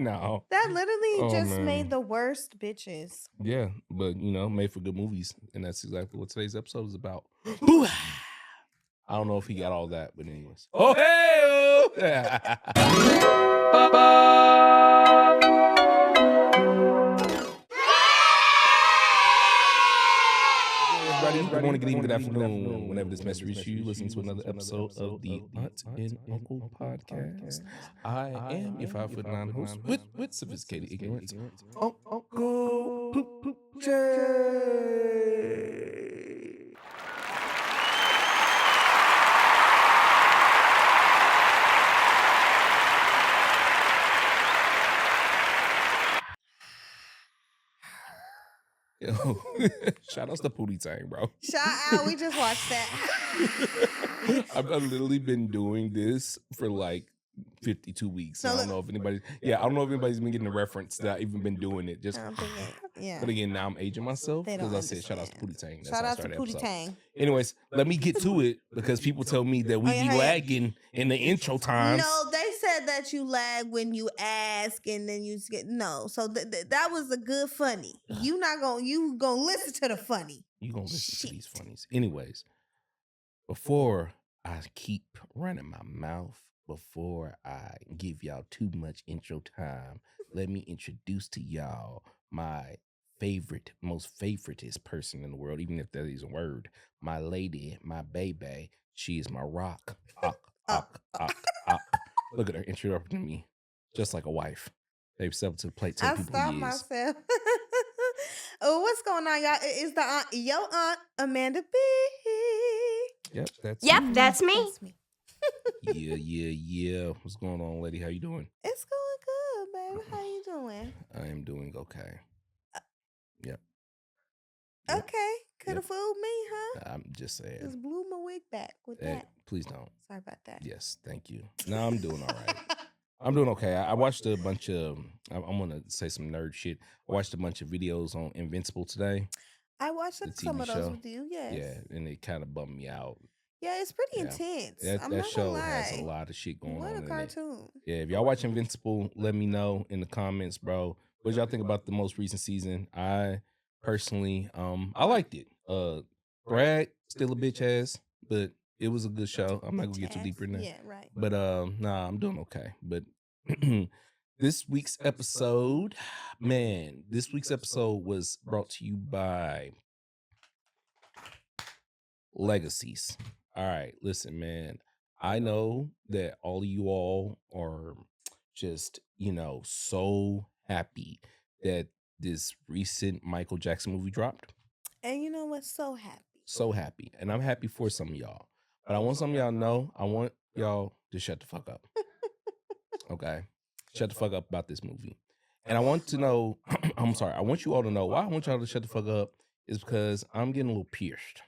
No. That literally just man. made the worst bitches. Yeah, but made for good movies, and that's exactly what today's episode is about. I don't know if he got all that, but anyways. Oh hey! Everybody, good morning, good evening, good afternoon. Whenever this message reaches you, listen to another episode of the Aunt and Uncle Podcast. I am your 5'9" host with sophisticated ignorance, Uncle Jay. Yo, shout out to Pootie Tang, bro. Shout out, we just watched that. I've literally been doing this for like 52 weeks. I don't know if anybody's been getting the reference that I've even been doing it. Just But again, now I'm aging myself because I said shout out to Pootie Tang. Shout out to Pootie Tang. Anyways, let me get to it because people tell me that we be lagging in the intro times. No, they said that you lag when you ask and then you get no. So that was a good funny. You gonna listen to the funny. You gonna listen to these funnies. Anyways, before I keep running my mouth, before I give y'all too much intro time, let me introduce to y'all my most favoritist person in the world, even if that is a word. My lady, my baby. She is my rock. Look at her interrupting me, just like a wife. They've stepped to the plate. I stopped myself. Oh, what's going on, y'all? It's the your aunt Amanda B. Yep, that's me. Yeah. What's going on, lady? How you doing? It's going good, baby. How you doing? I am doing okay. Yep. Okay. Could have fooled me, huh? I'm just saying. Just blew my wig back with that. Please don't. Sorry about that. Yes, thank you. No, I'm doing all right. I'm doing okay. I watched a bunch of, I'm going to say some nerd shit. I watched a bunch of videos on Invincible today. I watched some of those with you, yes. Yeah, and it kind of bummed me out. Yeah, it's pretty intense. That show has a lot of shit going on. What a cartoon. Yeah, if y'all watch Invincible, let me know in the comments, bro. What y'all think about the most recent season? I personally, I liked it. Brad, still a bitch ass, but it was a good show. I'm not gonna get too deeper in that. Yeah, right. But nah, I'm doing okay. But this week's episode was brought to you by Legacies. All right, listen, man. I know that all of you all are just, so happy that this recent Michael Jackson movie dropped. And you know what? So happy. So happy. And I'm happy for some of y'all. But I want some of y'all to know, I want y'all to shut the fuck up. Okay? Shut the fuck up about this movie. And I want to know, I'm sorry, I want you all to know why I want y'all to shut the fuck up is because I'm getting a little pierced.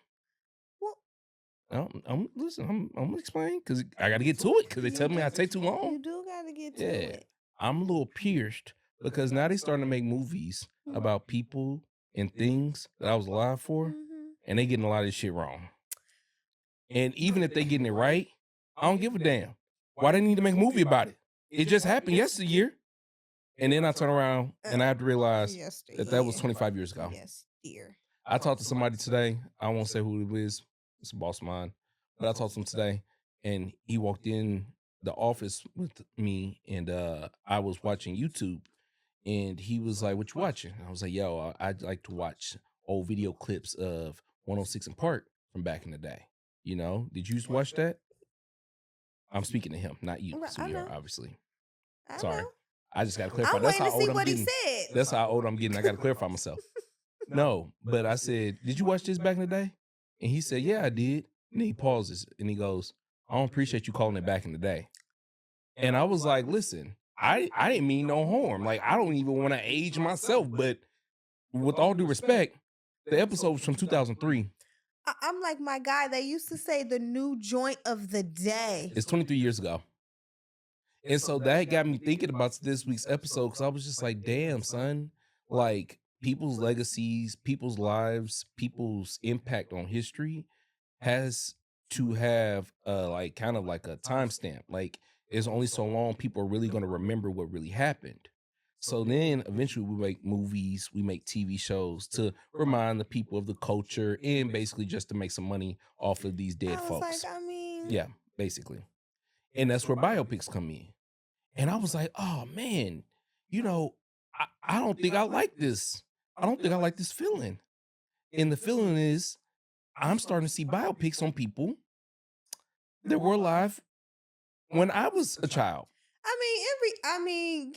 I'm gonna explain because I gotta get to it because they tell me I take too long. You do gotta get to it. I'm a little pierced because now they starting to make movies about people and things that I was alive for, and they getting a lot of this shit wrong. And even if they getting it right, I don't give a damn. Why they need to make a movie about it? It just happened yesteryear. And then I turn around and I have to realize that was 25 years ago. Yes, dear. I talked to somebody today. I won't say who it is. It's a boss of mine. But I talked to him today, and he walked in the office with me, and I was watching YouTube, and he was like, "What you watching?" And I was like, "Yo, I'd like to watch old video clips of 106 in Park from back in the day. Did you watch that?" I'm speaking to him, not you, sweetheart, obviously. Sorry. I just got to clarify. That's how old I'm getting. That's how old I'm getting. I got to clarify myself. No, but I said, "Did you watch this back in the day?" And he said, "Yeah, I did." And he pauses and he goes, "I don't appreciate you calling it back in the day." And I was like, listen, I didn't mean no harm. Like, I don't even want to age myself. But with all due respect, the episode was from 2003. I'm like my guy. They used to say the new joint of the day. It's 23 years ago. And so that got me thinking about this week's episode because I was just like, damn, son. Like, people's legacies, people's lives, people's impact on history has to have kind of like a timestamp. Like, it's only so long people are really going to remember what really happened. So then eventually we make movies, we make TV shows to remind the people of the culture and basically just to make some money off of these dead I was folks. like, I mean, Yeah, basically. And that's where biopics come in. And I was like, oh man, I don't think I like this. I don't think I like this feeling. And the feeling is I'm starting to see biopics on people that were alive when I was a child. I mean,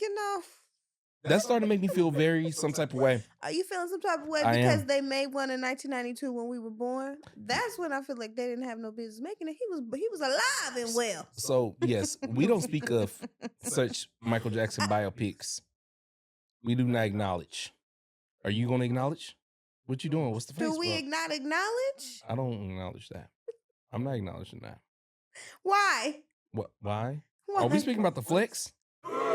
That started to make me feel very some type of way. Are you feeling some type of way I because am. they made one in 1992 when we were born? That's when I feel like they didn't have no business making it. He was alive and well. So yes, we don't speak of such Michael Jackson biopics. We do not acknowledge. Are you going to acknowledge? What you doing? What's the face? Do we not acknowledge? I don't acknowledge that. I'm not acknowledging that. Why? What? Why? Why? Are we speaking about the flex? I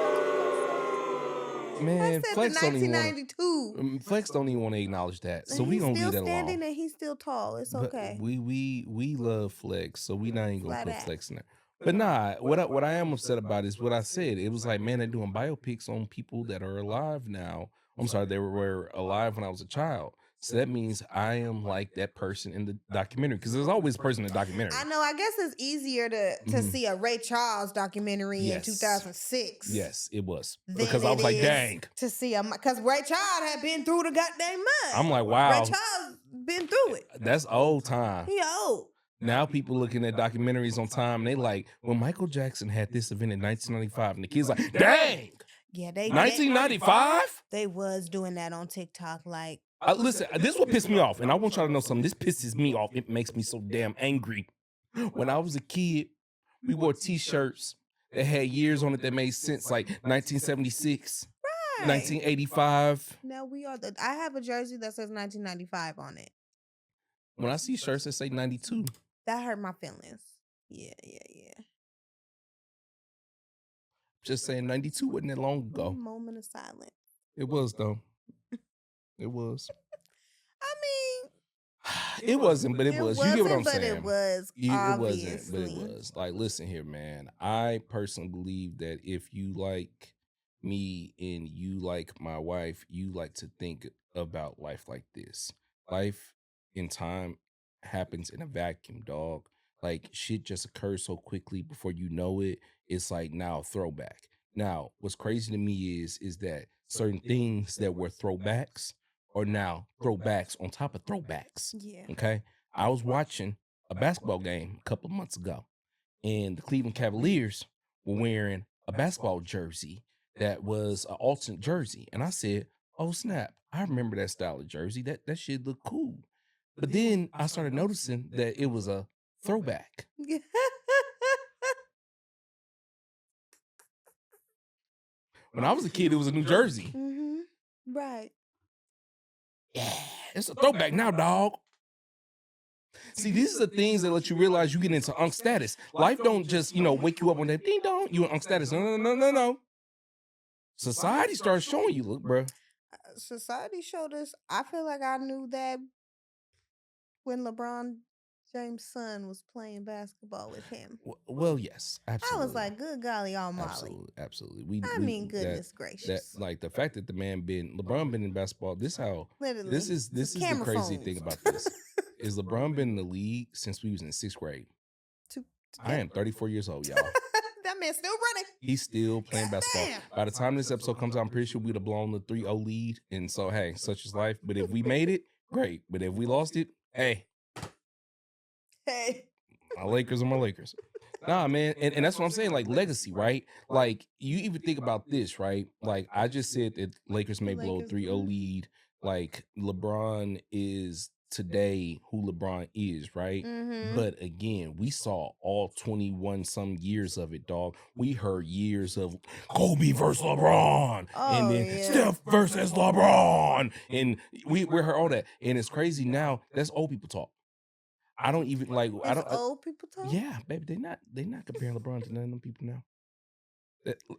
Man, said Flex the don't even 1992. want. Flex don't even want to acknowledge that. So we He's gonna still leave that standing alone. and he's still tall. It's But okay. we love Flex, so we not even gonna Flat put out. Flex in there. But nah, what I am upset about is what I said. It was like, man, they're doing biopics on people that are alive now. I'm sorry, they were alive when I was a child. So that means I am like that person in the documentary because there's always a person in the documentary. I know. I guess it's easier to see a Ray Charles documentary Yes. in 2006. Yes, it was than because I was it like, is dang. to see because Ray Charles had been through the goddamn mud. I'm like, wow. Ray Charles been through it. That's old time. He old. Now people looking at documentaries on time, and they like, well, Michael Jackson had this event in 1995, and the kids like, dang, Yeah, they 1995? They was doing that on TikTok. Like, Listen, this is what pissed me off, and I want y'all to know something. This pisses me off. It makes me so damn angry. When I was a kid, we wore T-shirts that had years on it that made sense, like 1976, right. 1985. Now I have a jersey that says 1995 on it. When I see shirts that say 92, that hurt my feelings. Yeah. Just saying 92 wasn't that long ago. Moment of silence. It was, though. It was. I mean, it wasn't, but it was. You get what I'm saying? It was. It wasn't, but it was. Like, listen here, man. I personally believe that if you like me and you like my wife, you like to think about life like this. Life in time happens in a vacuum, dog. Like, shit just occurs so quickly before you know it. It's like now throwback. Now, what's crazy to me is that certain things that were throwbacks are now throwbacks on top of throwbacks. Yeah. Okay. I was watching a basketball game a couple of months ago, and the Cleveland Cavaliers were wearing a basketball jersey that was an alternate jersey. And I said, oh, snap. I remember that style of jersey. That shit looked cool. But then I started noticing that it was a throwback. When I was a kid, it was a New Jersey. Mm-hmm. Right. Yeah, it's a throwback now, dog. See, these are the things that let you realize you get into unk status. Life don't just, wake you up on that ding dong, you in unk status. No. Society starts showing you, look, bro. Society showed us. I feel like I knew that when LeBron James' son was playing basketball with him. Well, yes, absolutely. I was like, good golly almighty. Absolutely. Goodness gracious. That, like, the fact that LeBron been in basketball, this is the crazy thing about this. Is LeBron been in the league since we was in 6th grade. I am 34 years old, y'all. That man's still running. He's still playing basketball. Damn. By the time this episode comes out, I'm pretty sure we'd have blown the 3-0 lead. And so, hey, such is life. But if we made it, great. But if we lost it, hey. My Lakers are my Lakers. Nah, man. And that's what I'm saying. Like, legacy, right? Like, you even think about this, right? Like, I just said that Lakers may blow a 3-0 lead. Like, LeBron is today who LeBron is, right? Mm-hmm. But again, we saw all 21 some years of it, dog. We heard years of Kobe versus LeBron, and then Steph versus LeBron, and we heard all that. And it's crazy now. That's old people talk. I don't even like. I don't. Old people talk. Yeah, baby, they not comparing LeBron to none of them people now.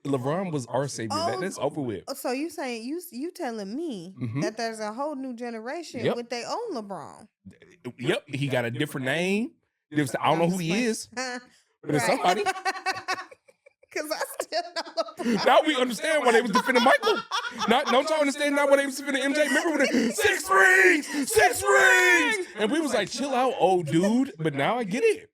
LeBron was our savior. That's over with. So you saying you telling me that there's a whole new generation with their own LeBron? Yep, he got a different name. I don't know who he is, but it's somebody. Because I still know LeBron. Now we understand why they was defending Michael. Don't y'all understand now why they was defending MJ? Remember when the 6 rings? And we was like, chill out, old dude. But now I get it.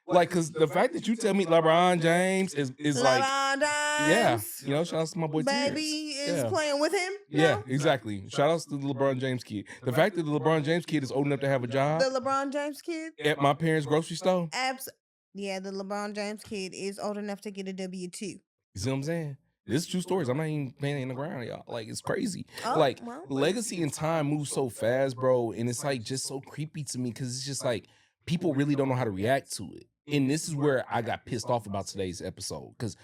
Like, cause the fact that you tell me LeBron James is like, LeBron yeah, James, you know, shout out to my boy baby Terrence. is playing with him. Yeah, No? exactly. Shout outs to the LeBron James kid. The fact that the LeBron James kid is old enough to have a job The LeBron James kid. at my parents' grocery store. Yeah, the LeBron James kid is old enough to get a W-2. You see what I'm saying? This is true stories. I'm not even playing in the ground, y'all. Like, it's crazy. Oh, like, well. legacy and time move so fast, bro. And it's like just so creepy to me because it's just like people really don't know how to react to it. And this is where I got pissed off about today's episode. Because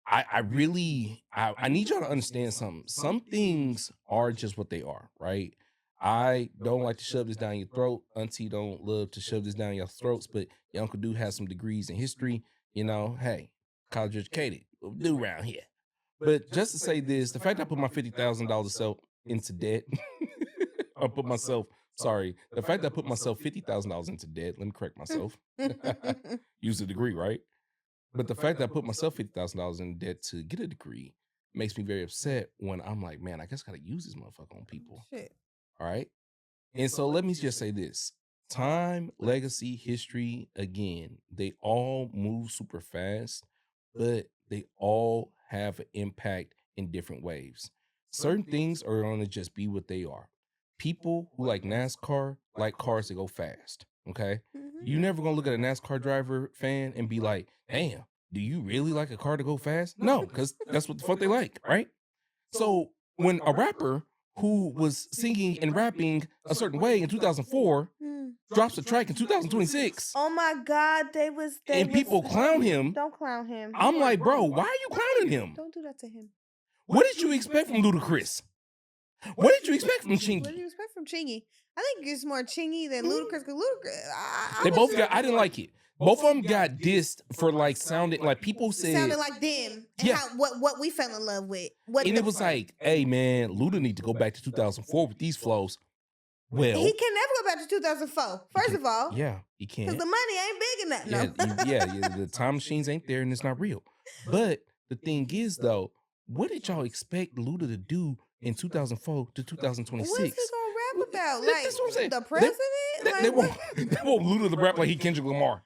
I need y'all to understand something. Some things are just what they are, right? I don't like to shove this down your throat. Auntie don't love to shove this down your throats, but your uncle do have some degrees in history. You know, hey, college educated. We'll do around here. But just to say this, the fact that I put my $50,000 self into debt, the fact that I put myself $50,000 into debt, let me correct myself. Use a degree, right? But the fact that I put myself $50,000 in debt to get a degree makes me very upset when I'm like, man, I guess I gotta use this motherfucker on people. Shit. All right. And so let me just say this. Time, legacy, history, again, they all move super fast, but they all have an impact in different waves. Certain things are going to just be what they are. People who like NASCAR like cars that go fast. Okay. Mhm. You never gonna look at a NASCAR driver fan and be like, damn, do you really like a car to go fast? No, because that's what the fuck they like, right? So when a rapper who was singing and rapping a certain way in 2004 drops a track in 2026, Oh my God, and people clown him, Don't clown him. I'm like, bro, why are you clowning him? Don't do that to him. What did you expect from Ludacris? What did you expect from What do Chingy? you expect from Chingy? I think it's more Chingy than Ludacris. Cause Ludacris, They both got, I didn't like it. Both of them got dissed for like sounding like people said. sounded like them. And Yeah. what we fell in love with. And it was like, hey man, Luda need to go back to 2004 with these flows. Well, he can never go back to 2004. First of all, yeah, he because can't. the money ain't big enough. No. Yeah, the time machines ain't there and it's not real. But the thing is though, what did y'all expect Luda to do in 2004 to 2026? What's he gonna rap about? That's what I'm saying. The president? They won't Luda to rap like he Kendrick Lamar.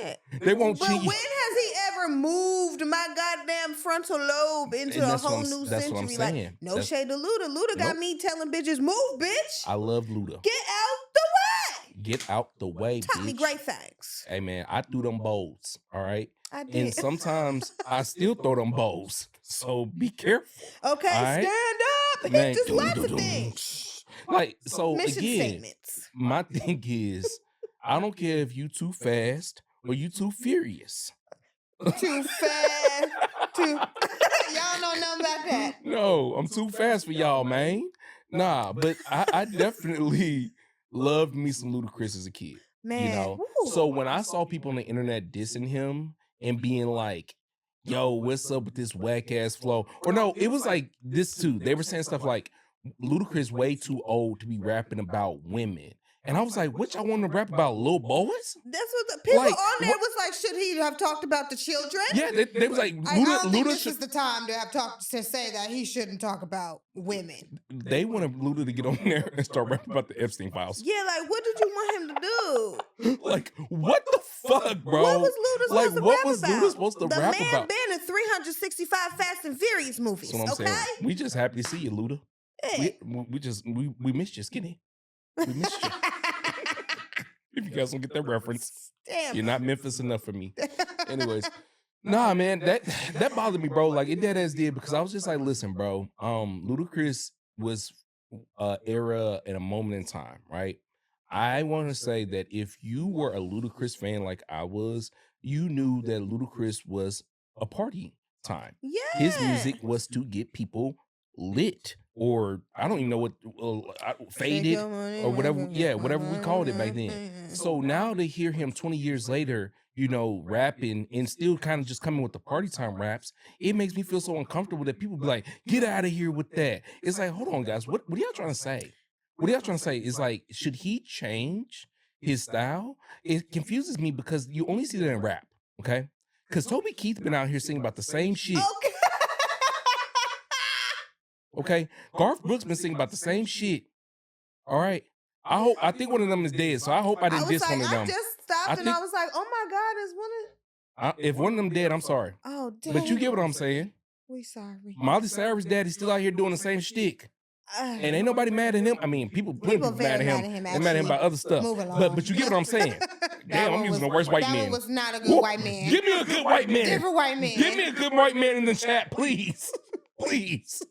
Yeah. They won't But Chingy. when has he ever moved my goddamn frontal lobe into And a that's what whole I'm- new that's what I'm century? Like, saying. no That's- shade to Luda. Luda got Nope. me telling bitches, move, bitch. I love Luda. Get out the way. Get out the way, Taught me bitch. great things. Hey man, I threw them bowls, all right? I did. And sometimes I still throw them bowls. So be careful. Okay, all right? stand up. Man, He just lots of dum-dum-dum. things. Like, so Mission again, statements. my thing is, I don't care if you too fast or you too furious. Too fast. Y'all know nothing about that. No, I'm too fast for y'all, man. Nah, but I definitely loved me some Ludacris as a kid. Man. You know? woo. So when I saw people on the internet dissing him and being like, yo, what's up with this whack ass flow? Or no, it was like this too. They were saying stuff like, Ludacris way too old to be rapping about women. And I was like, what y'all want to rap about, little boys? That's what the people Like, on there what- was like, should he have talked about the children? Yeah, they was like, I don't think Luda this should. is the time to have talked to say that he shouldn't talk about women. They wanted Luda to get on there and start rapping about the Epstein files. Yeah, like what did you want him to do? Like, what the fuck, bro? What was Luda Like, supposed to what rap was about? Luda supposed to the rap man about? been in 365 Fast and Furious movies. That's what I'm Okay, saying. We just happy to see you, Luda. Yeah. We missed you, skinny. We missed you. If you guys don't get that reference, Damn. you're not Memphis enough for me. Anyways, nah, man, that bothered me, bro. Like it dead ass did because I was just like, listen, bro. Ludacris was era and a moment in time, right? I want to say that if you were a Ludacris fan like I was, you knew that Ludacris was a party time. Yeah. His music was to get people lit, or I don't even know what faded or whatever. Yeah, whatever we called it back then. So now to hear him 20 years later, you know, rapping and still kind of just coming with the party time raps, it makes me feel so uncomfortable that people be like, get out of here with that. It's like, hold on, guys, what are y'all trying to say? What are y'all trying to say? Is like, should he change his style? It confuses me because you only see that in rap, okay? Because Toby Keith been out here singing about the same shit. Okay. Okay, Garth Brooks been singing about the same shit. All right, I think one of them is dead, so I hope I I didn't was diss like, one of I them. just stopped and think- I was like, oh my God, is one of If one of them dead, I'm sorry, oh damn. but you get what I'm saying. We sorry. Miley Cyrus' daddy's still out here doing the same shtick. And ain't nobody mad at him. I mean, plenty of people mad at him. They're mad at him about other stuff. Move along. But you get what I'm saying. Damn, I'm using the worst white that man. That one was not a good white man. Give me a good white man. Different white man. Give me a good white man in the chat, please. Please.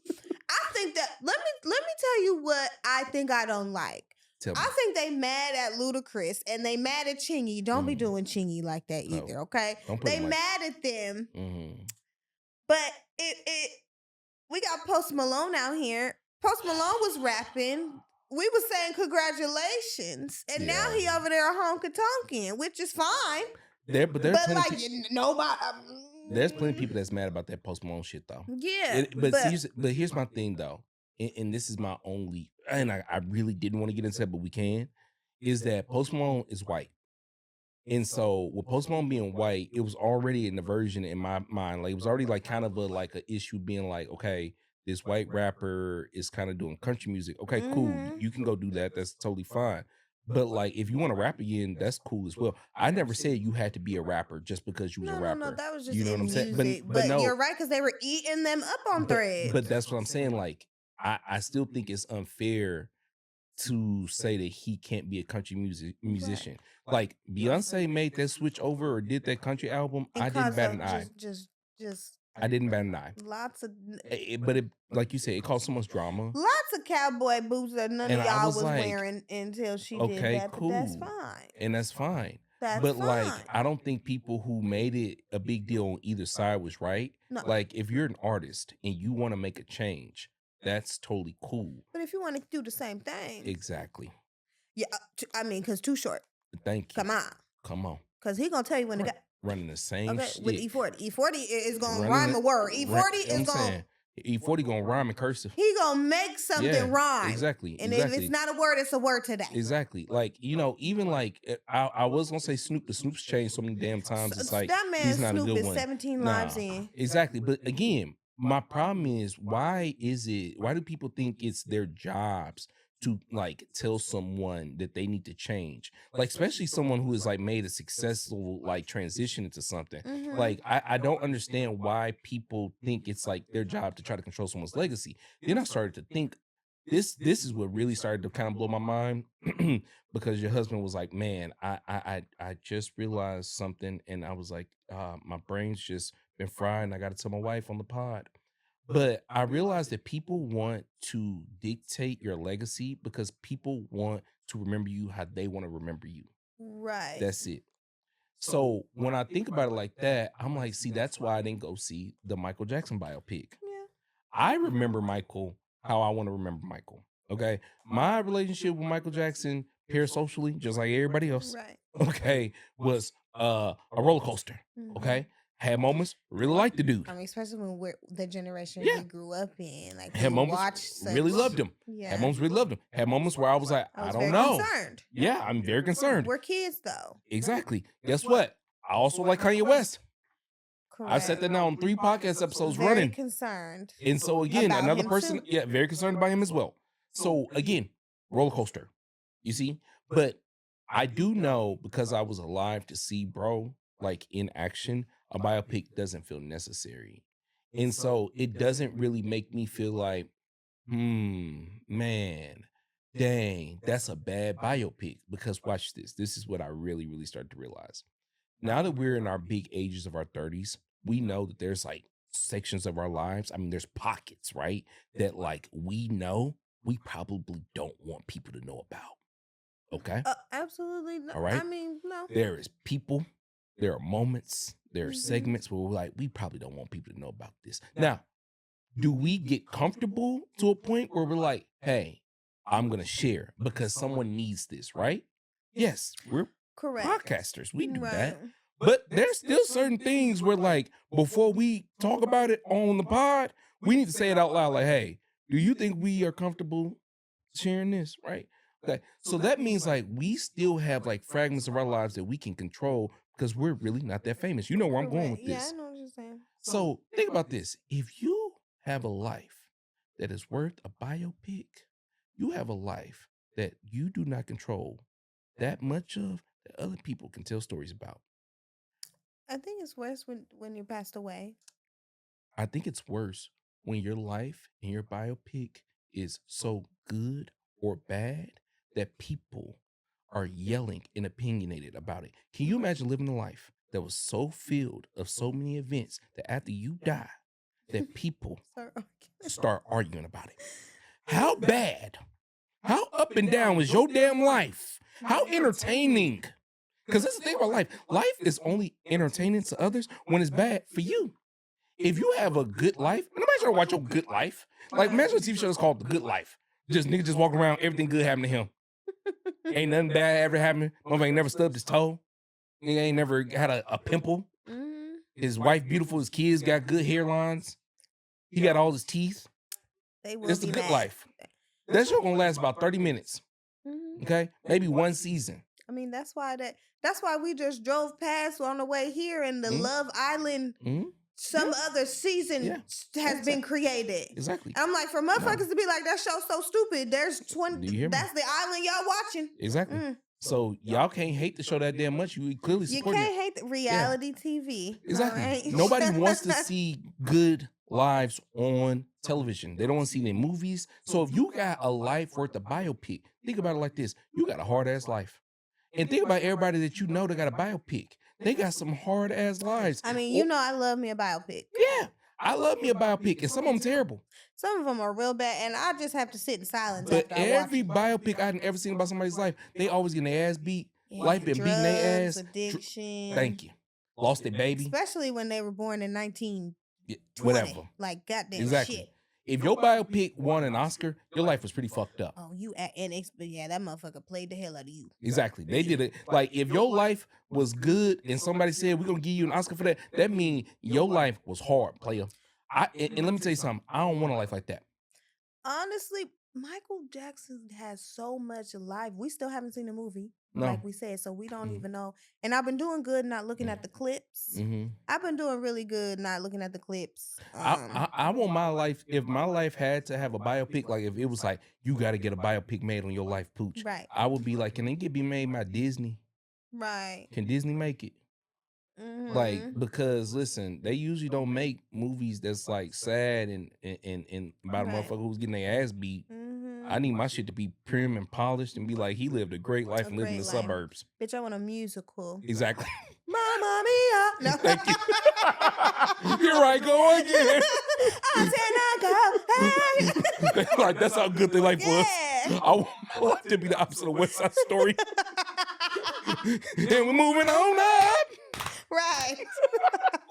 I think that let me tell you what I think I don't like. Tell me. I think they mad at Ludacris and they mad at Chingy. Don't be doing Chingy like that either, okay? They mad at them. But we got Post Malone out here. Post Malone was rapping. We was saying congratulations. And now he over there home katonking, which is fine. But like nobody there's plenty of people that's mad about that Post Malone shit though. Yeah. But here's my thing though. And this is my only, and I really didn't want to get into that, but we can, is that Post Malone is white. And so with Post Malone being white, it was already an aversion in my mind. Like it was already like kind of like an issue being like, okay, this white rapper is kind of doing country music. Okay, cool. You can go do that. That's totally fine. But like, if you want to rap again, that's cool as well. I never said you had to be a rapper just because you was a rapper. No, that was just you know what I'm saying. But no, you're right, because they were eating them up on Threads. But that's what I'm saying. Like, I still think it's unfair to say that he can't be a country musician. Right. Like Beyonce made that switch over or did that country album. I didn't bat an eye. I didn't bat an eye. Lots of, but like you said, it caused so much drama. Lots of cowboy boots that none of y'all was like, wearing until she did that. Cool. But that's fine. And that's fine. But fine. Like, I don't think people who made it a big deal on either side was right. No. Like, if you're an artist and you want to make a change, that's totally cool. But if you want to do the same thing. Exactly. Yeah, I mean, because Too Short. Thank you. Come on. on. Because he going to tell you when to go. Running the same shit. With E40. E40 is going to rhyme a word. E40 is going to. E40 going to rhyme in cursive. He going to make something rhyme. Exactly. And if it's not a word, it's a word today. Exactly. Like, you know, even like, I was going to say Snoop, but Snoop's changed so many damn times. It's like, that man he's not Snoop a good is one. 17 lives in. Exactly. But again, my problem is, why do people think it's their jobs to like tell someone that they need to change? Like, especially someone who has like made a successful like transition into something. Like, I don't understand why people think it's like their job to try to control someone's legacy. Then I started to think this is what really started to kind of blow my mind because your husband was like, man, I just realized something, and I was like, my brain's just been fried and I got to tell my wife on the pod. But I realized that people want to dictate your legacy because people want to remember you how they want to remember you. Right. That's it. So when I think about it like that, I'm like, see, that's why I didn't go see the Michael Jackson biopic. Yeah. I remember Michael how I want to remember Michael. Okay. My relationship with Michael Jackson, parasocially, just like everybody else, okay, was a roller coaster. Okay. Had moments, really liked the dude. I mean, especially when we're the generation we grew up in. Like, had moments, really loved him. Yeah. Had moments, really loved him. Had moments where I was like, I don't know. Concerned. Yeah, I'm very concerned. We're kids, though. Exactly. Guess what? I also like Kanye West. Correct. I've said that now on 3 podcast episodes very running. Concerned. And so again, another him person, too. very concerned about him as well. So again, roller coaster. You see? But I do know, because I was alive to see bro like in action, a biopic doesn't feel necessary. And so it doesn't really make me feel like, man, dang, that's a bad biopic. Because watch this. This is what I really, really started to realize. Now that we're in our big ages of our 30s, we know that there's like sections of our lives. I mean, there's pockets, right? That like we know we probably don't want people to know about. Okay? Absolutely. No. All right? I mean, no. There is people. There are moments, there are segments where we're like, we probably don't want people to know about this. Now, do we get comfortable to a point where we're like, hey, I'm going to share because someone needs this, right? Yes, we're podcasters. We do that. But there's still certain things where like, before we talk about it on the pod, we need to say it out loud like, hey, do you think we are comfortable sharing this, right? Okay. So that means like we still have like fragments of our lives that we can control because we're really not that famous. You know where I'm going with this. Yeah, I know what you're saying. So think about this. If you have a life that is worth a biopic, you have a life that you do not control that much of that other people can tell stories about. I think it's worse when you passed away. I think it's worse when your life and your biopic is so good or bad that people are yelling and opinionated about it. Can you imagine living a life that was so filled of so many events that after you die, that people start arguing about it? How bad, how up and down was your damn life? How entertaining? Because that's the thing about life. Life is only entertaining to others when it's bad for you. If you have a good life, and nobody trying to watch your good life. Like, imagine a TV show that's called The Good Life. Just nigga just walking around, everything good happening to him. Ain't nothing bad ever happened. Motherfucker ain't never stubbed his toe. Nigga ain't never had a pimple. Mm-hmm. His wife beautiful. His kids got good hairlines. He got all his teeth. It's The Good Life. That show gonna last about 30 minutes. Mm-hmm. Okay? Maybe one season. I mean, that's why we just drove past on the way here and the Love Island some other season has been created. Exactly. I'm like, for motherfuckers to be like, that show's so stupid. There's 20. That's the island y'all watching. Exactly. So y'all can't hate the show that damn much. You clearly support it. You can't hate the reality TV. Exactly. Right? Nobody wants to see good lives on television. They don't want to see it in movies. So if you got a life worth of biopic, think about it like this. You got a hard-ass life. And think about everybody that you know that got a biopic. They got some hard-ass lives. I mean, I love me a biopic. Yeah, I love me a biopic, and some of them terrible. Some of them are real bad, and I just have to sit in silence. But every biopic I've ever seen about somebody's life, they always getting their ass beat. Life been beating their ass. Addiction. Thank you. Lost their baby. Especially when they were born in 1920. Whatever. Like, goddamn shit. If your biopic won an Oscar, your life was pretty fucked up. Oh, that motherfucker played the hell out of you. Exactly. They did it. Like, if your life was good and somebody said, we're going to give you an Oscar for that, that means your life was hard, player. And let me tell you something. I don't want a life like that. Honestly, Michael Jackson has so much life. We still haven't seen the movie, no. Like we said, so we don't even know. And I've been doing good not looking at the clips. Mm-hmm. I've been doing really good not looking at the clips. I want my life, if my life had to have a biopic, like if it was like, you got to get a biopic made on your life, Pooch. Right. I would be like, can it be made by Disney? Right. Can Disney make it? Mm-hmm. Like, because listen, they usually don't make movies that's like sad and about a motherfucker who's getting their ass beat. Mm-hmm. I need my shit to be prim and polished and be like, he lived a great life and lived in the suburbs. Bitch, I want a musical. Exactly. Mamma mia. No. Thank you. You're right, go again. Like, that's how good their life was. I want my life to be the opposite of West Side Story. And we're moving on up. Right.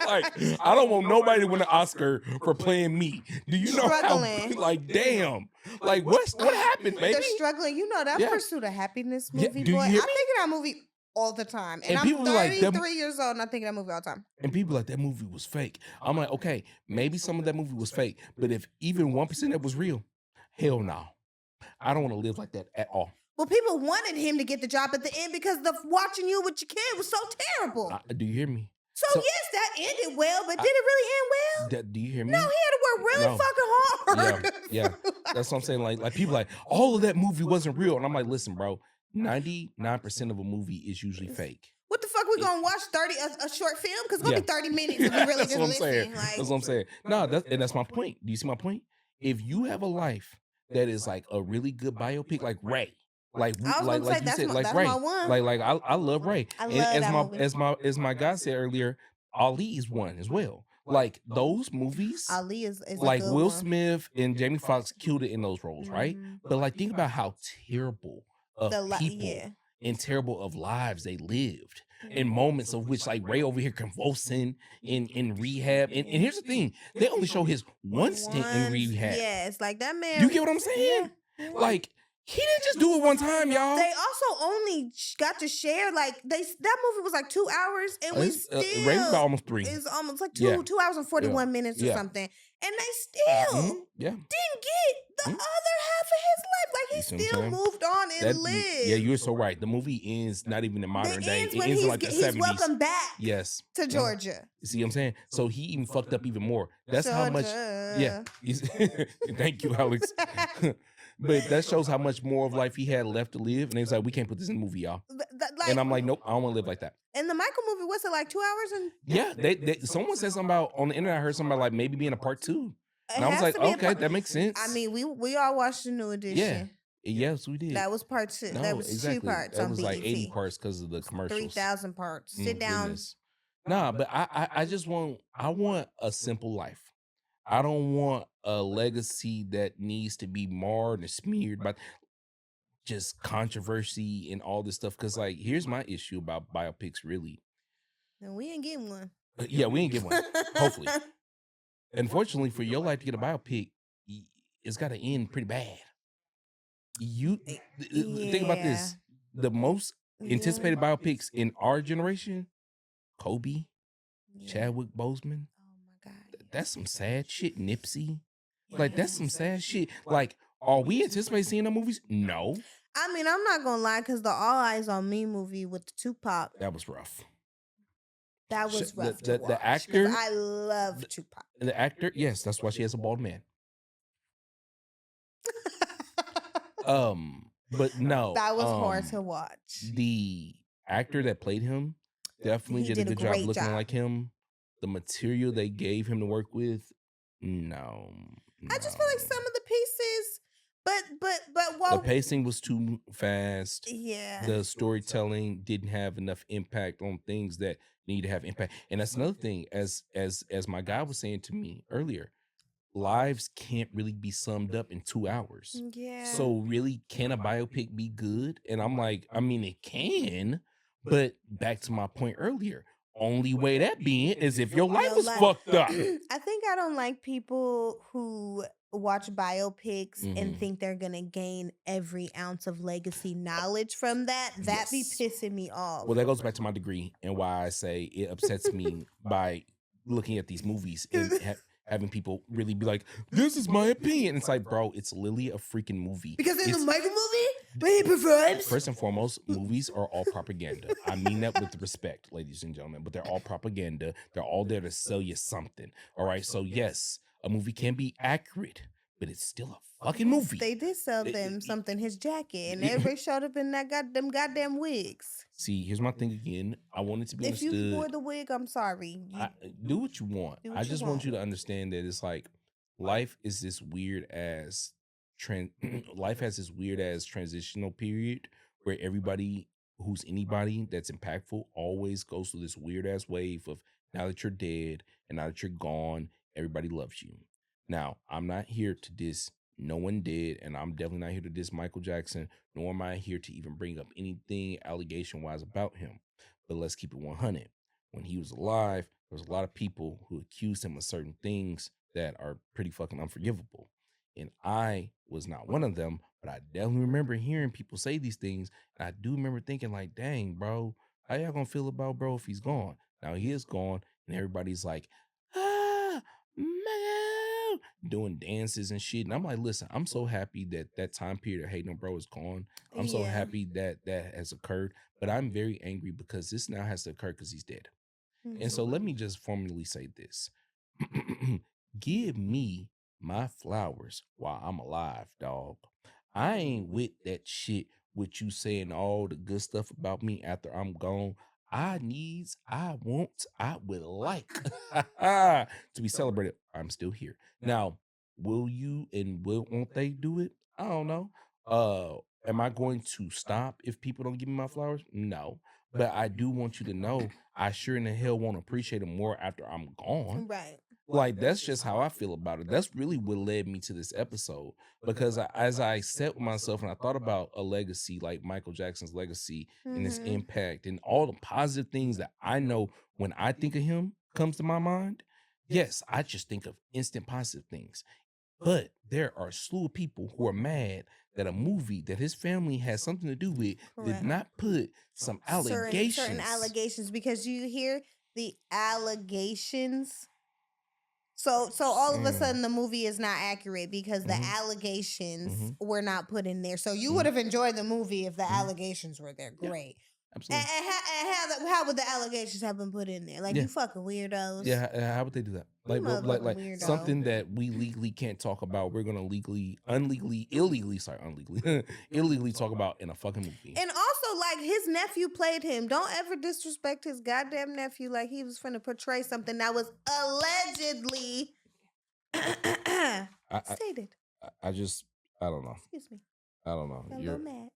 Like, I don't want nobody to win an Oscar for playing me. Do you know struggling. How, like, damn. Like, what happened, baby? They're struggling. You know, that Pursuit of Happiness movie, boy. I'm thinking that movie all the time. And I'm 33 years old and I'm thinking that movie all the time. And people like, that movie was fake. I'm like, okay, maybe some of that movie was fake. But if even 1% that was real, hell no. I don't want to live like that at all. Well, people wanted him to get the job at the end because the watching you with your kid was so terrible. Do you hear me? So yes, that ended well, but did it really end well? Do you hear me? No, he had to work really fucking hard. Yeah. That's what I'm saying. Like people like, all of that movie wasn't real. And I'm like, listen, bro, 99% of a movie is usually fake. What the fuck we gonna watch a short film? Because it's gonna be 30 minutes if we really just listen. That's what I'm saying. No, that's my point. Do you see my point? If you have a life that is like a really good biopic, like Ray. Like you said, like Ray. Like I love Ray. I love and as my guy said earlier, Ali is one as well. Like those movies, Ali is like Will Smith and Jamie Foxx killed it in those roles, right? But like think about how terrible of people and terrible of lives they lived. In moments of which like Ray over here convulsing in rehab. And here's the thing, they only show his one stint in rehab. Yes, like that man. You get what I'm saying? Yeah. Like he didn't just do it one time, y'all. They also only got to share that movie was like 2 hours, and we still Ray was about almost 3. It's almost like 2 hours and 41 minutes or something. and they still didn't get the other half of his life. Like, he still moved on and lived. Yeah, you're so right. The movie ends not even in modern day. It ends when he's welcome back. Yes. To Georgia. You see what I'm saying? So he even fucked up even more. That's how much. Yeah. Thank you, Alex. But that shows how much more of life he had left to live. And he was like, we can't put this in the movie, y'all. And I'm like, nope, I don't want to live like that. In the Michael movie, what's it, like 2 hours? And yeah, someone said something about, on the internet, I heard something about like maybe being a part 2. And I was like, okay, that makes sense. I mean, we all watched the new edition. Yeah. Yes, we did. That was part 2. No, that was exactly. 2 parts. That was on like BET. 80 parts because of the commercials. 3,000 parts. Sit down. Goodness. Nah, but I just want a simple life. I don't want a legacy that needs to be marred and smeared by just controversy and all this stuff. Because, like, here's my issue about biopics, really. And we ain't getting one. Yeah, we ain't getting one. Hopefully. Unfortunately, for your life to get a biopic, it's got to end pretty bad. Think about this. The most anticipated biopics in our generation, Kobe, Chadwick Boseman. Oh my God. That's some sad shit. Nipsey. Like, that's some sad shit. Like, are we anticipating seeing the movies? No. I mean, I'm not gonna lie, because the All Eyes on Me movie with the Tupac. That was rough. That was rough. The actor. I love Tupac. The actor, yes, that's why she has a bald man. But no. That was hard to watch. The actor that played him definitely did a good job looking like him. The material they gave him to work with, no. I just feel like some of the pieces, but while the pacing was too fast. Yeah. The storytelling didn't have enough impact on things that need to have impact. And that's another thing, as my guy was saying to me earlier, lives can't really be summed up in 2 hours. Yeah. So really, can a biopic be good? And I'm like, I mean, it can, but back to my point earlier, only way that being is if your life was fucked up. I think I don't like people who watch biopics and think they're gonna gain every ounce of legacy knowledge from that. That be pissing me off. Well, that goes back to my degree and why I say it upsets me by looking at these movies and having people really be like, this is my opinion. It's like, bro, it's literally a freaking movie. Because in the Michael movie, he performs. First and foremost, movies are all propaganda. I mean that with respect, ladies and gentlemen, but they're all propaganda. They're all there to sell you something. All right. So yes, a movie can be accurate, but it's still a fucking movie. They did sell them something, his jacket, and everybody showed up in that goddamn wigs. See, here's my thing again. I want it to be understood. If you wore the wig, I'm sorry. Do what you want. I just want you to understand that it's like life is this weird ass life has this weird ass transitional period where everybody who's anybody that's impactful always goes through this weird ass wave of now that you're dead and now that you're gone, everybody loves you. Now, I'm not here to diss no one dead, and I'm definitely not here to diss Michael Jackson, nor am I here to even bring up anything allegation-wise about him. But let's keep it 100. When he was alive, there was a lot of people who accused him of certain things that are pretty fucking unforgivable. And I was not one of them, but I definitely remember hearing people say these things, and I do remember thinking like, dang, bro, how y'all gonna feel about bro if he's gone? Now he is gone, and everybody's like, man, doing dances and shit. And I'm like, listen, I'm so happy that that time period of hating on bro is gone. I'm so happy that that has occurred, but I'm very angry because this now has to occur because he's dead. And so let me just formally say this. Give me my flowers while I'm alive, dog. I ain't with that shit with you saying all the good stuff about me after I'm gone. I would like to be celebrated. I'm still here. Now, will you and won't they do it? I don't know. Am I going to stop if people don't give me my flowers? No. But I do want you to know I sure in the hell won't appreciate them more after I'm gone. Right. Like, that's just how I feel about it. That's really what led me to this episode. Because as I sat with myself and I thought about a legacy like Michael Jackson's legacy and his impact and all the positive things that I know when I think of him comes to my mind, yes, I just think of instant positive things. But there are a slew of people who are mad that a movie that his family has something to do with did not put some allegations. Certain allegations, because you hear the allegations So all of a sudden the movie is not accurate because the allegations were not put in there. So you would have enjoyed the movie if the allegations were there. Great. Absolutely. And how would the allegations have been put in there? Like, you fucking weirdos. Yeah, how would they do that? Like something that we legally can't talk about, we're gonna illegally talk about in a fucking movie. And also, like, his nephew played him. Don't ever disrespect his goddamn nephew like he was finna portray something that was allegedly stated. I don't know. Excuse me. I don't know. Got a little mad.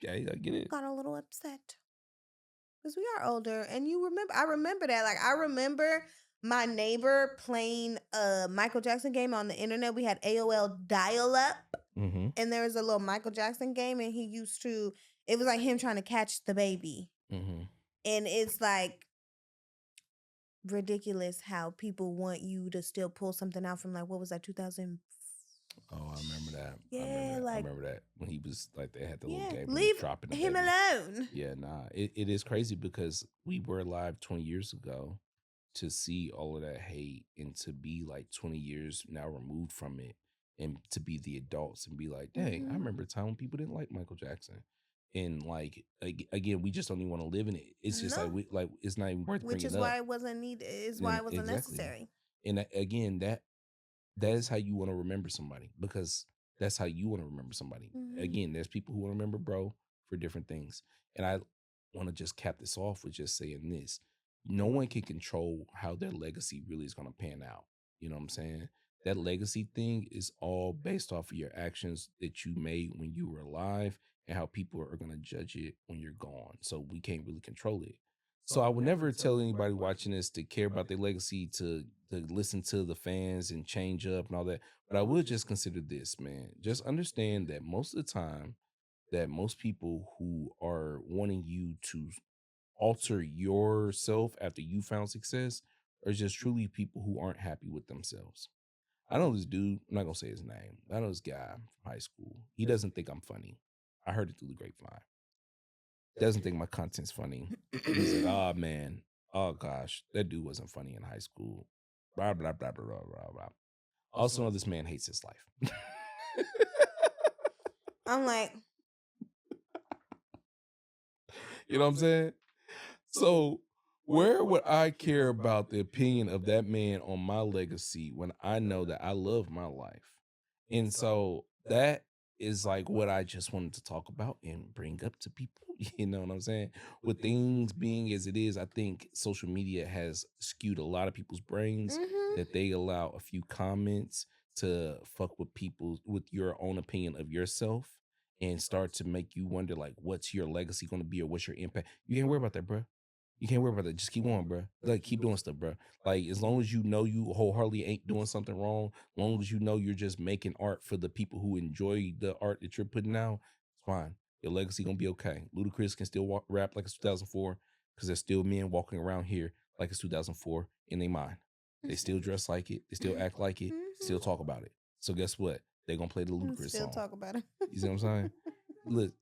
Okay, I get it. Got a little upset. Because we are older, and I remember that. Like, I remember my neighbor playing a Michael Jackson game on the internet. We had AOL dial-up, and there was a little Michael Jackson game, and it was like him trying to catch the baby. And it's like ridiculous how people want you to still pull something out from, like, what was that, 2000? Oh, I remember that. Yeah, I remember that when he was like, they had the little game. Leave him alone. Yeah, nah. It is crazy because we were alive 20 years ago to see all of that hate and to be like 20 years now removed from it and to be the adults and be like, dang, I remember a time when people didn't like Michael Jackson. And like, again, we just don't even want to live in it. It's just like it's not even worth bringing up. Which is why it wasn't needed. Is why it wasn't necessary. And again, that is how you want to remember somebody, because that's how you want to remember somebody. Again, there's people who want to remember bro for different things. And I want to just cap this off with just saying this. No one can control how their legacy really is going to pan out. You know what I'm saying? That legacy thing is all based off of your actions that you made when you were alive and how people are going to judge it when you're gone. So we can't really control it. So I would never tell anybody watching this to care about their legacy, to listen to the fans and change up and all that. But I would just consider this, man. Just understand that most of the time that most people who are wanting you to alter yourself after you found success are just truly people who aren't happy with themselves. I know this dude, I'm not going to say his name. I know this guy from high school. He doesn't think I'm funny. I heard it through the grapevine. Doesn't think my content's funny. He's like, oh man, oh gosh, that dude wasn't funny in high school. Blah, blah, blah, blah, blah, blah, blah. Also know this man hates his life. I'm like, you know what I'm saying? So where would I care about the opinion of that man on my legacy when I know that I love my life? And so that is like what I just wanted to talk about and bring up to people. You know what I'm saying? With things being as it is, I think social media has skewed a lot of people's brains, that they allow a few comments to fuck with people with your own opinion of yourself and start to make you wonder, like, what's your legacy going to be or what's your impact? You can't worry about that, bro. You can't worry about that. Just keep on, bro. Like, keep doing stuff, bro. Like, as long as you know you wholeheartedly ain't doing something wrong, as long as you know you're just making art for the people who enjoy the art that you're putting out, it's fine. Your legacy gonna be okay. Ludacris can still rap like it's 2004 because there's still men walking around here like it's 2004 in their mind. They still dress like it. They still act like it. Still talk about it. So guess what? They're gonna play the Ludacris still song. Talk about it. You see what I'm saying? Look,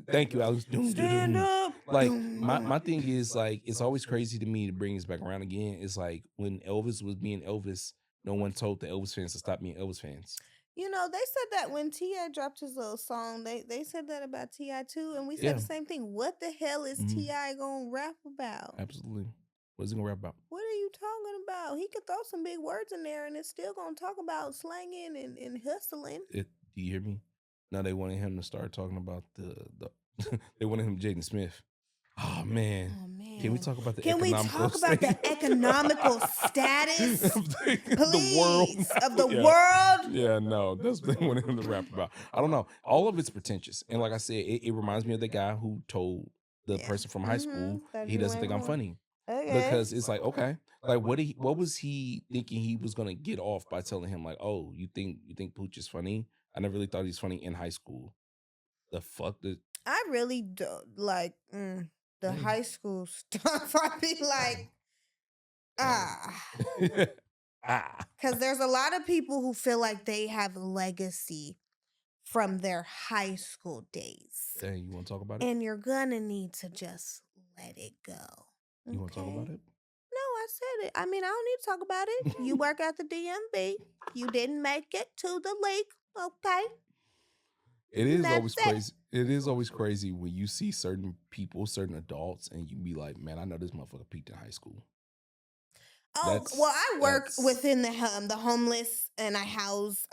thank you, Alex. Stand up. Like, my thing is, like, it's always crazy to me to bring this back around again. It's like when Elvis was being Elvis, no one told the Elvis fans to stop being Elvis fans. You know, they said that when T.I. dropped his little song, they said that about T.I. too, and we said the same thing. What the hell is T.I. gonna rap about? Absolutely. What is he gonna rap about? What are you talking about? He could throw some big words in there, and it's still gonna talk about slanging and hustling. Do you hear me? Now they wanted him to start talking about the they wanted him Jaden Smith. Oh man. Can we talk about the economical status? The world. Of the world? Yeah, no. That's what they wanted him to rap about. I don't know. All of it's pretentious. And like I said, it reminds me of the guy who told the person from high school he doesn't think I'm funny. Okay. Because it's like, okay. Like what was he thinking he was gonna get off by telling him, like, oh, you think Pooch is funny? I never really thought he's funny in high school. The fuck? I really don't like the high school stuff. I'd be like, because there's a lot of people who feel like they have legacy from their high school days. Dang, you want to talk about it? And you're gonna need to just let it go. You want to talk about it? No, I said it. I mean, I don't need to talk about it. You work at the DMV. You didn't make it to the league. Okay. It is always crazy. It is always crazy when you see certain people, certain adults, and you be like, man, I know this motherfucker peaked in high school. Oh, well, I work within the homeless and I house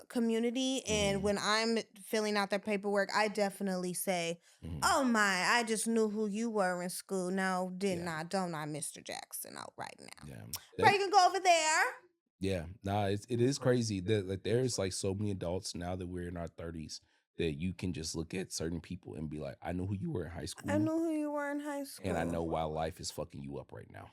community, and when I'm filling out their paperwork, I definitely say, "Oh my, I just knew who you were in school. No, didn't I? Don't I, Mr. Jackson? Oh, right now. Yeah, you can go over there." Yeah, nah, it is crazy that like there's like so many adults now that we're in our 30s that you can just look at certain people and be like, I know who you were in high school. I know who you were in high school, and I know why life is fucking you up right now.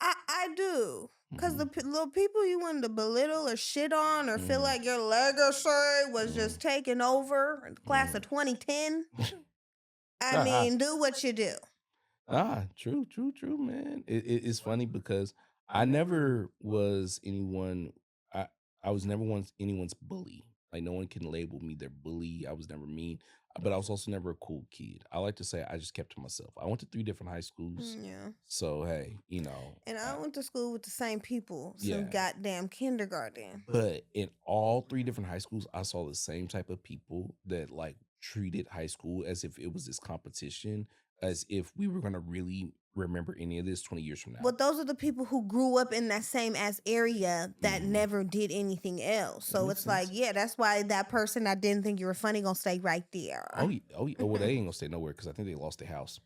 I do. Because the little people you wanted to belittle or shit on or feel like your legacy was just taken over in the class of 2010. I mean, do what you do. True, man. It's funny because I never was anyone, I was never once anyone's bully. Like no one can label me their bully. I was never mean, but I was also never a cool kid. I like to say I just kept to myself. I went to 3 different high schools. Yeah. So, hey, you know. And I went to school with the same people since goddamn kindergarten. But in all 3 different high schools, I saw the same type of people that like treated high school as if it was this competition, as if we were going to really remember any of this 20 years from now. But those are the people who grew up in that same ass area that never did anything else. So it's like, yeah, that's why that person that didn't think you were funny gonna stay right there. Oh, well, they ain't gonna stay nowhere because I think they lost their house.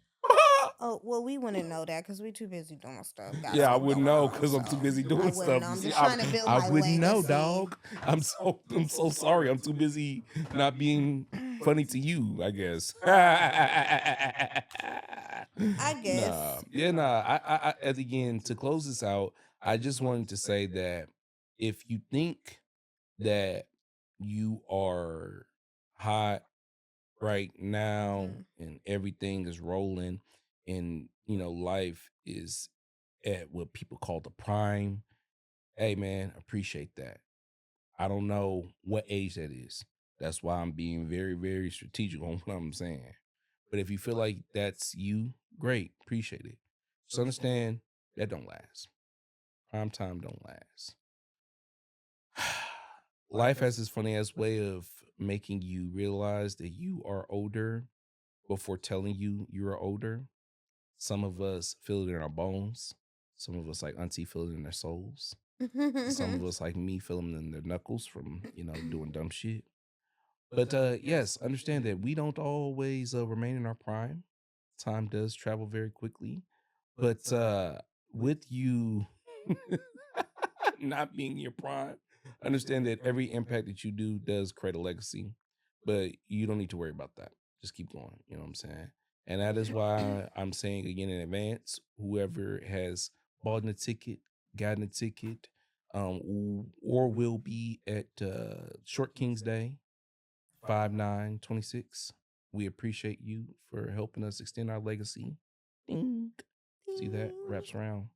Oh, well, we wouldn't know that because we too busy doing stuff. Yeah, I wouldn't know because I'm too busy doing stuff. I'm just trying to build my I wouldn't know, legacy. dog. I'm so sorry. I'm too busy not being funny to you, I guess. I guess. I at the end, to close this out, I just wanted to say that if you think that you are hot right now and everything is rolling and you know life is at what people call the prime, hey man, appreciate that. I don't know what age that is. That's why I'm being very, very strategic on what I'm saying. But if you feel like that's you, great, appreciate it. Just understand that don't last. Prime time don't last. Life has this funny ass way of making you realize that you are older before telling you are older. Some of us feel it in our bones. Some of us, like Auntie, feel it in their souls. Some of us, like me, feel them in their knuckles from, you know, doing dumb shit. But yes, understand that we don't always remain in our prime. Time does travel very quickly. But with you not being your prime, understand that every impact that you do does create a legacy. But you don't need to worry about that. Just keep going. You know what I'm saying? And that is why I'm saying again in advance, whoever has bought a ticket, gotten a ticket, or will be at Short Kings Day, 5/9/26. We appreciate you for helping us extend our legacy. Ding. See that? Wraps around.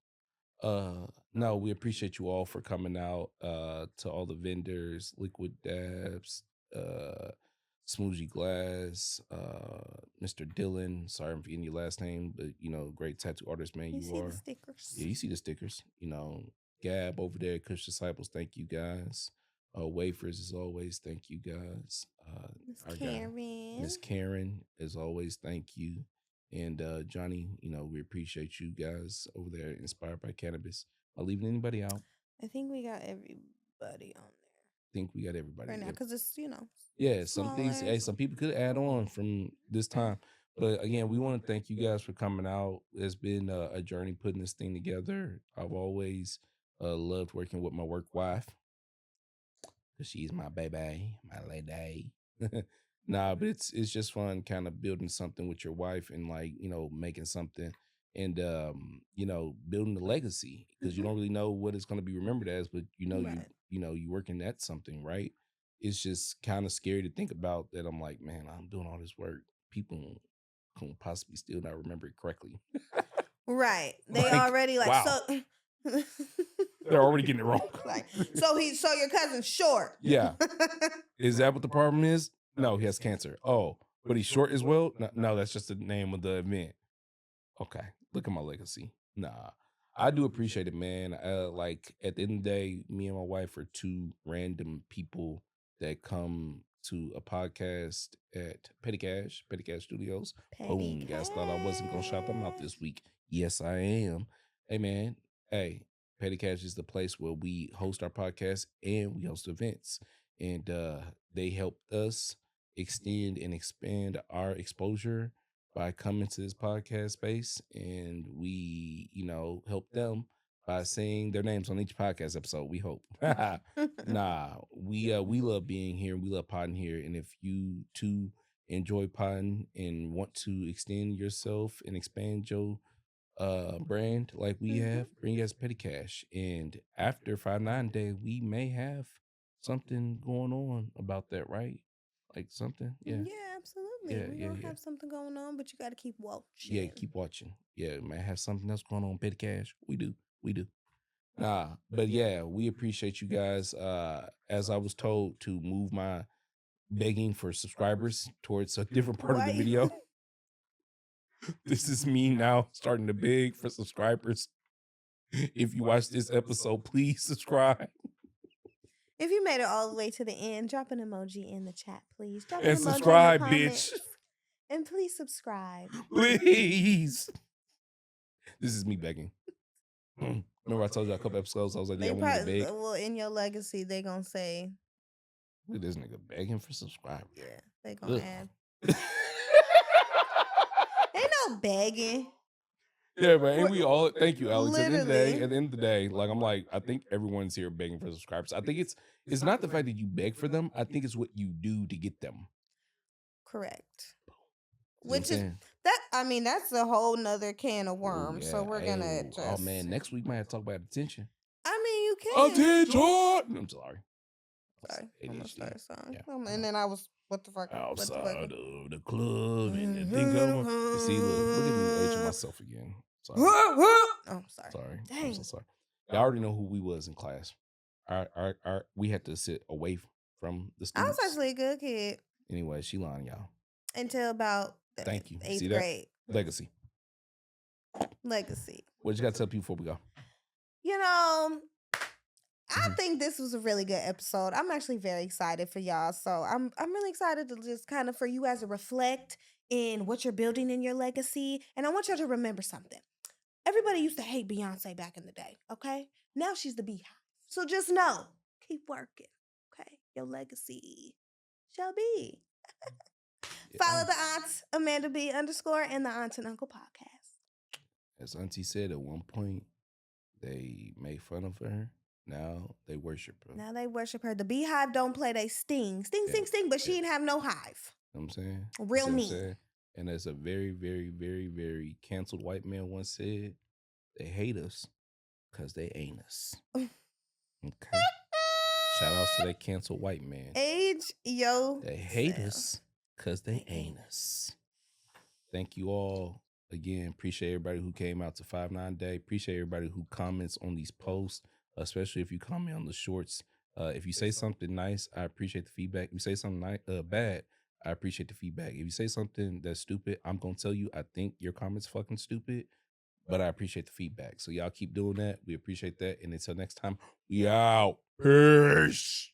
No, we appreciate you all for coming out. To all the vendors, Liquid Dabs, Smoothie Glass, Mr. Dylan. Sorry I'm forgetting your last name, but you know, great tattoo artist, man. You are. The stickers. Yeah, you see the stickers. You know, Gab over there, Kush Disciples. Thank you guys. Wafers as always. Thank you guys. Miss Karen, as always. Thank you. And Johnny, you know, we appreciate you guys over there, Inspired by Cannabis. Am I leaving anybody out? I think we got everybody on there. I think we got everybody right now because it's, you know. Yeah, some things. Hey, some people could add on from this time, but again, we want to thank you guys for coming out. It's been a journey putting this thing together. I've always loved working with my work wife because she's my baby, my lady. Nah, but it's just fun kind of building something with your wife and like, you know, making something and you know, building a legacy because you don't really know what it's going to be remembered as, but you know, you working at something, right? It's just kind of scary to think about that. I'm like, man, I'm doing all this work. People can possibly still not remember it correctly. Right. They already like, wow. So they're already getting it wrong. Like, so your cousin's short. Yeah. Is that what the problem is? No, he has cancer. Oh, but he's short as well? No, that's just the name of the event. Okay. Look at my legacy. Nah. I do appreciate it, man. Like at the end of the day, me and my wife are two random people that come to a podcast at Petty Cash Studios. Petty Boom, guys thought I wasn't gonna shout them out this week. Yes, I am. Hey man, hey, Petty Cash is the place where we host our podcast and we host events. And they helped us extend and expand our exposure by coming to this podcast space, and we, help them by saying their names on each podcast episode. We hope. We love being here. We love potting here, and if you too enjoy potting and want to extend yourself and expand your brand like we have, bring us Petty Cash. And after 5-9 day, we may have something going on about that, right? Like something, yeah. Yeah, absolutely. We're gonna have something going on, but you gotta keep watching. Yeah, keep watching. Yeah, might have something else going on, Petty Cash. We do. But yeah, we appreciate you guys. As I was told to move my begging for subscribers towards a different part of the video. This is me now starting to beg for subscribers. If you watch this episode, please subscribe. If you made it all the way to the end, drop an emoji in the chat, please. Drop and subscribe, bitch. And please subscribe. Please. This is me begging. Remember I told you a couple episodes, I was like, yeah, I want me to beg. Well, in your legacy, they gonna say, look at this nigga begging for subscribers. Yeah, they gonna add. Ain't no begging. Yeah, man. And we all thank you, Alex. At the end of the day, like I'm like, I think everyone's here begging for subscribers. I think it's not the fact that you beg for them. I think it's what you do to get them. Correct. Which is that. I mean, that's a whole nother can of worms. So we're gonna just. Oh man, next week might have to talk about attention. I mean, you can. Attention. I'm sorry. Sorry. I'm gonna start a song. Yeah. And then I was. What the fuck? Outside of the club and the thing going. See, look at me aging myself again. Sorry. Oh, sorry. Sorry. Dang. I'm so sorry. I already know who we was in class. We had to sit away from the students. I was actually a good kid. Anyway, she lying, y'all. Until about the Thank you. 8th grade. Legacy. What you got to tell people before we go? I think this was a really good episode. I'm actually very excited for y'all. So I'm really excited to just kind of for you guys to reflect in what you're building in your legacy. And I want y'all to remember something. Everybody used to hate Beyonce back in the day, okay? Now she's the Beehive. So just know, keep working, okay? Your legacy shall be. Follow the Aunt Amanda B _ and the Aunt and Uncle podcast. As Auntie said at one point, they made fun of her. Now they worship her. The Beehive don't play, they sting, but she didn't have no hive. You know what I'm saying? Real mean. And as a very, very, very, very canceled white man once said, they hate us because they ain't us. Okay. Shout outs to that canceled white man. They hate us because they ain't us. Thank you all. Again, appreciate everybody who came out to 5-9 day. Appreciate everybody who comments on these posts, especially if you comment on the shorts. If you say something nice, I appreciate the feedback. If you say something bad, I appreciate the feedback. If you say something that's stupid, I'm going to tell you, I think your comment's fucking stupid, but I appreciate the feedback. So y'all keep doing that. We appreciate that. And until next time, we out. Peace.